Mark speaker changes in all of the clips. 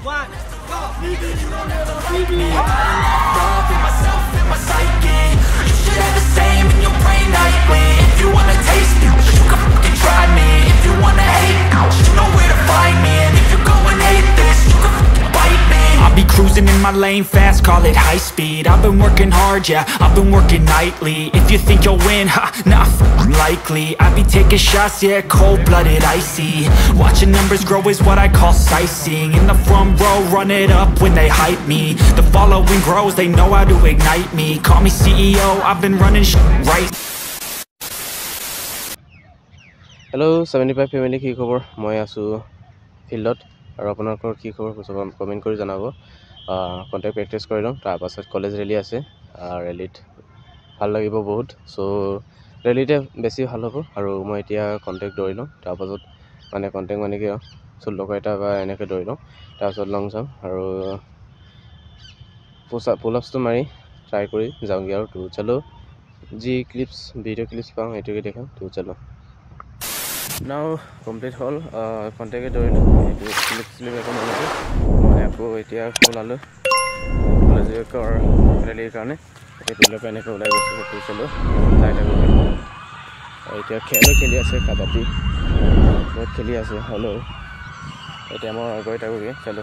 Speaker 1: One, go. Love in myself and my psyche. You should have the same in your brain nightly. If you wanna taste me, you can fucking try me. If you wanna hate, you know where to find me. And if you go and hate this, you can fucking bite me. I'll be cruising in my lane fast, call it high speed. I've been working hard, yeah, I've been working nightly. If you think you'll win, ha, not likely. I be taking shots, yeah, cold-blooded, icy. Watching numbers grow is what I call sightseeing. In the front row, run it up when they hype me. The following grows, they know how to ignite me. Call me CEO, I've been running right.
Speaker 2: Hello 75 family কি খবৰ মই আছো ফিল্ডত আৰু আপোনালোকৰ কি খবৰ comment কৰি জনাব কন্টেক্ট প্ৰেক্টিছ কৰি লম তাৰ পাছত কলেজ ৰেলী আছে ৰেলীত ভাল লাগিব বহুত সো ৰেলীতে বেছি ভাল হ'ব আৰু মই এতিয়া কন্টেক্ট দৌৰি লম তাৰ পাছত মানে কন্টেক্ট মানে কি 16 এটা বা এনেকৈ দৌৰি লম তাৰ পাছত লং জাম্প আৰু পুল আপছটো মাৰি ট্ৰাই কৰি যাওঁগে আৰু তো চলো যি ক্লিপছ ভিডিও ক্লিপছ পাওঁ এটোকে দেখাম তো চলো Now complete all contact doing slip মই আকৌ এতিয়া খোলালো কলেজৰ কৰ ৰেলীৰ কাৰণে এইবিলাক এনেকৈ ওলাই গৈছে তো চলো চাই থাকো এতিয়া খেলি আছে কাবাডী বহুত খেলি আছে হলো এতিয়া মই গৈ থাকোগে চলো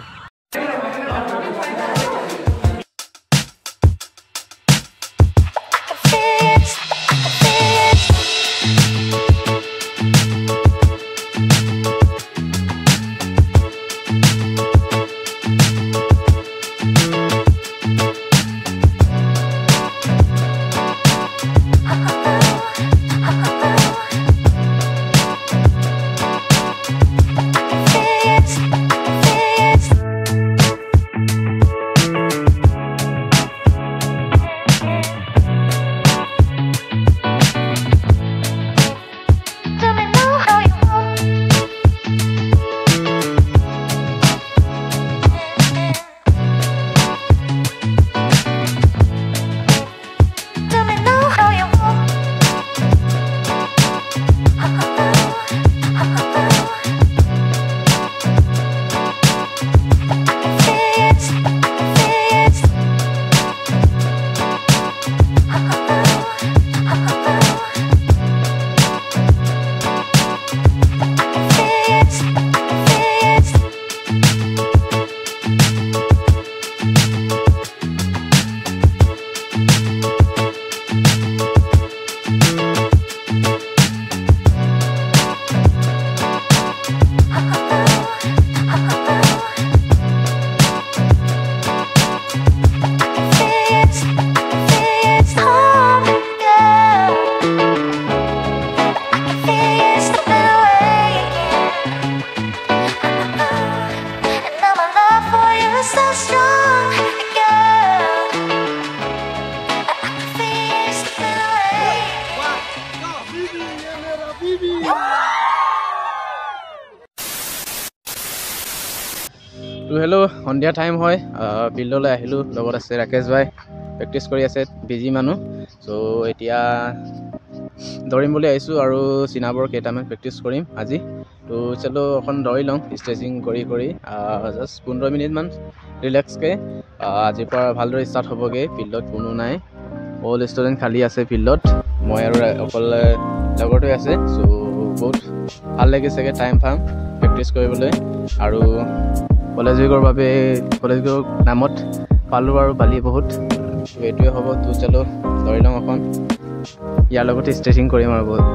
Speaker 2: হেল্ল সন্ধিয়া টাইম হয় ফিল্ডলৈ আহিলো লগত আছে ৰাকেশ ভাই প্ৰেক্টিছ কৰি আছে বিজি মানুহ সো এতিয়া দৌৰিম বুলি আহিছো আৰু চিনাবৰ কেইটামান প্ৰেক্টিছ কৰিম আজি তো চলো এখন দৌৰি লওঁ ষ্ট্ৰেচিং কৰি জাষ্ট 15 মিনিট মান ৰিলেক্সকে আজিৰ পৰা ভালদৰে ষ্টাৰ্ট হ'বগে ফিল্ডত কোনো নাই অল ষ্টুডেণ্ট খালী আছে ফিল্ডত মই আৰু অকল লগৰটো আছে সো বহুত ভাল লাগিছেগে টাইম পাম প্ৰেক্টিছ কৰিবলৈ আৰু কলেজ উইকৰ বাবে কলেজ উইকৰ নামত পালো আৰু বালি বহুত এইটোৱে হ'ব তো চলো দৌৰি লওঁ এখন ইয়াৰ লগতে ষ্ট্ৰেচিং কৰিম আৰু বহুত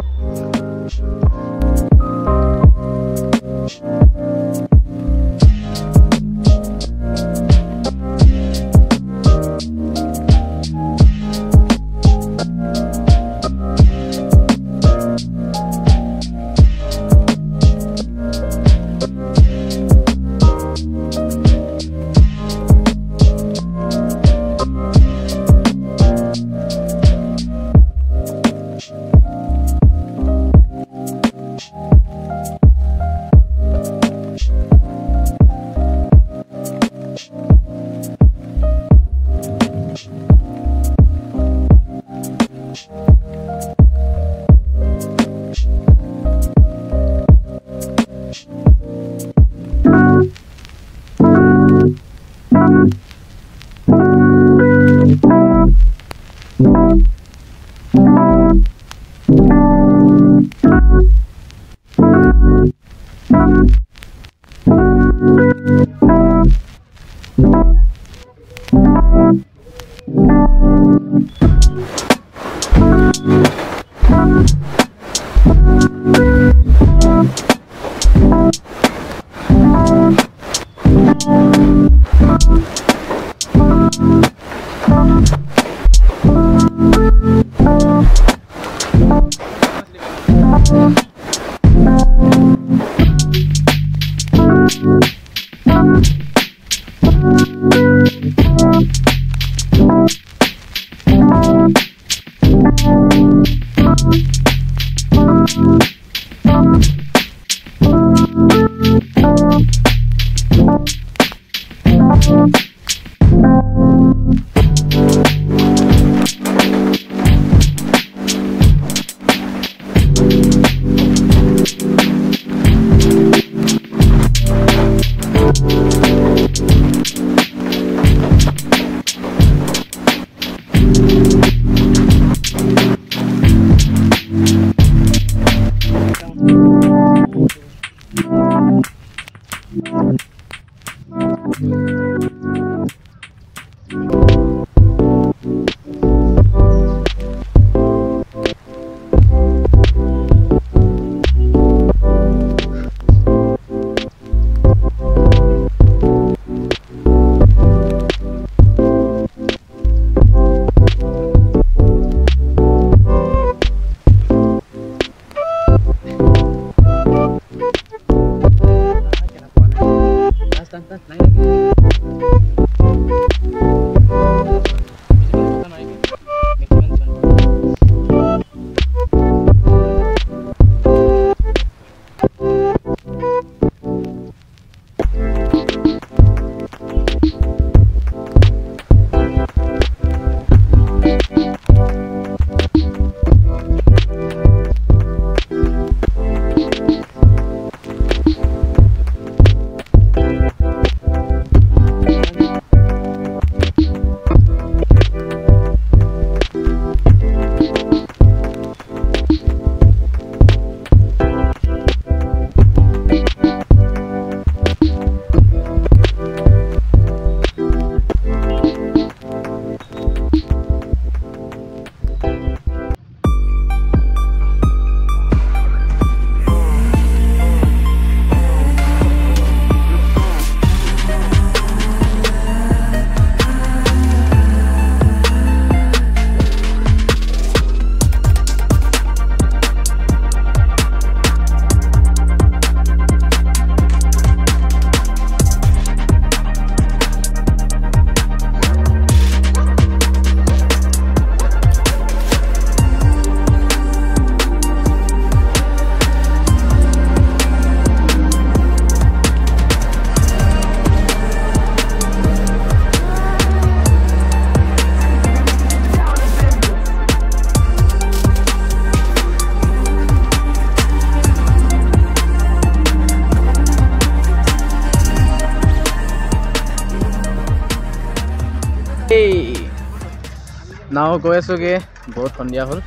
Speaker 2: নাও গৈ আছোগে বহুত সন্ধিয়া হ'ল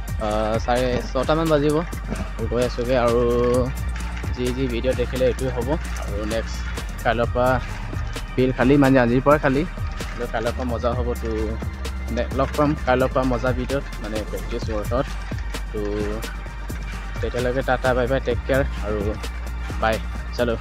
Speaker 2: 6:30মান বাজিব গৈ আছোগে আৰু যি ভিডিঅ' দেখিলে এইটোৱে হ'ব আৰু নেক্সট কাইলৈৰ পৰা বিল খালি মানে আজিৰ পৰা খালি কাইলৈৰ পৰা মজা হ'ব তো লগ পাম কাইলৈৰ পৰা মজা ভিডিঅ'ত মানে প্ৰেক্টিছ ৱৰ্কআউট তো তেতিয়ালৈকে tata bye bye take care আৰু বাই চলো